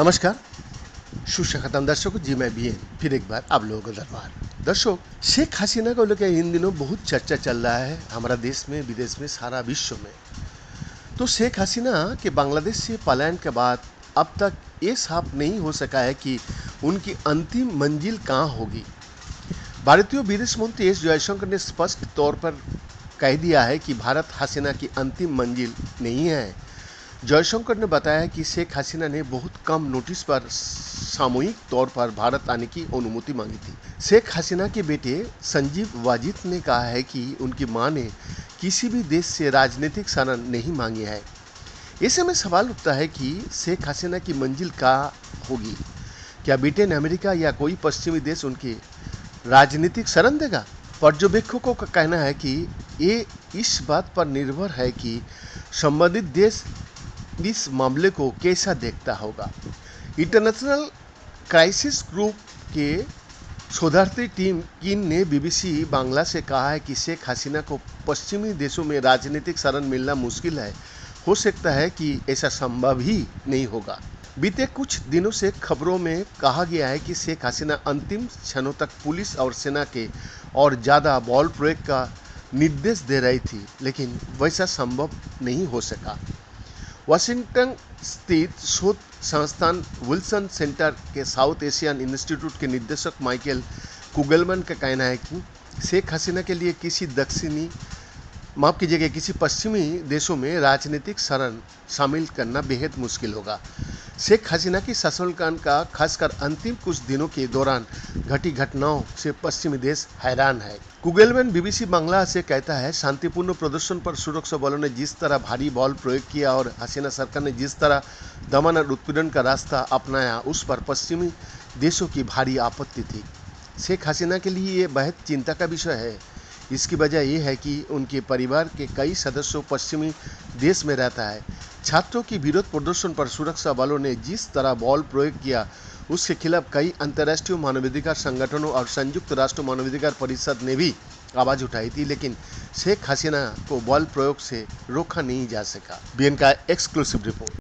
नमस्कार, सुस्वागतम दर्शकों जी। मैं भी फिर एक बार आप लोगों का दरबार। दर्शक, शेख हसीना को लेकर इन दिनों बहुत चर्चा चल रहा है हमारा देश में, विदेश में, सारा विश्व में। तो शेख हसीना के बांग्लादेश से पलायन के बाद अब तक ये साफ नहीं हो सका है कि उनकी अंतिम मंजिल कहाँ होगी। भारतीय विदेश मंत्री एस जयशंकर ने स्पष्ट तौर पर कह दिया है कि भारत हसीना की अंतिम मंजिल नहीं है। जयशंकर ने बताया कि शेख हसीना ने बहुत कम नोटिस पर सामूहिक तौर पर भारत आने की अनुमति मांगी थी। शेख हसीना के बेटे संजीव वाजिद ने कहा है कि उनकी मां ने किसी भी देश से राजनीतिक शरण नहीं मांगी है। ऐसे में सवाल उठता है कि शेख हसीना की मंजिल कहाँ होगी। क्या ब्रिटेन, अमेरिका या कोई पश्चिमी देश उनकी राजनीतिक शरण देगा? पर्यवेक्षकों का कहना है कि ये इस बात पर निर्भर है कि संबंधित देश इस मामले को कैसा देखता होगा। इंटरनेशनल क्राइसिस ग्रुप के शोधार्थी टीम किन ने बीबीसी बांग्ला से कहा है कि शेख हसीना को पश्चिमी देशों में राजनीतिक शरण मिलना मुश्किल है। हो सकता है कि ऐसा संभव ही नहीं होगा। बीते कुछ दिनों से खबरों में कहा गया है कि शेख हसीना अंतिम क्षणों तक पुलिस और सेना के और ज़्यादा बल प्रयोग का निर्देश दे रही थी, लेकिन वैसा संभव नहीं हो सका। वाशिंगटन स्थित शोध संस्थान विल्सन सेंटर के साउथ एशियन इंस्टीट्यूट के निदेशक माइकल कुगलमैन का कहना है कि शेख हसीना के लिए किसी पश्चिमी देशों में राजनीतिक शरण शामिल करना बेहद मुश्किल होगा। शेख हसीना की शासनकाल का खासकर अंतिम कुछ दिनों के दौरान घटी घटनाओं से पश्चिमी देश हैरान है। कुगलमैन बीबीसी बांग्ला से कहता है, शांतिपूर्ण प्रदर्शन पर सुरक्षा बलों ने जिस तरह भारी बल प्रयोग किया और हसीना सरकार ने जिस तरह दमन और उत्पीड़न का रास्ता अपनाया, उस पर पश्चिमी देशों की भारी आपत्ति थी। शेख हसीना के लिए ये बेहद चिंता का विषय है। इसकी वजह यह है कि उनके परिवार के कई सदस्यों पश्चिमी देश में रहता है। छात्रों की विरोध प्रदर्शन पर सुरक्षा बलों ने जिस तरह बल प्रयोग किया, उसके खिलाफ कई अंतर्राष्ट्रीय मानवाधिकार संगठनों और संयुक्त राष्ट्र मानवाधिकार परिषद ने भी आवाज़ उठाई थी, लेकिन शेख हसीना को बल प्रयोग से रोका नहीं जा सका। बीएन का एक्सक्लूसिव रिपोर्ट।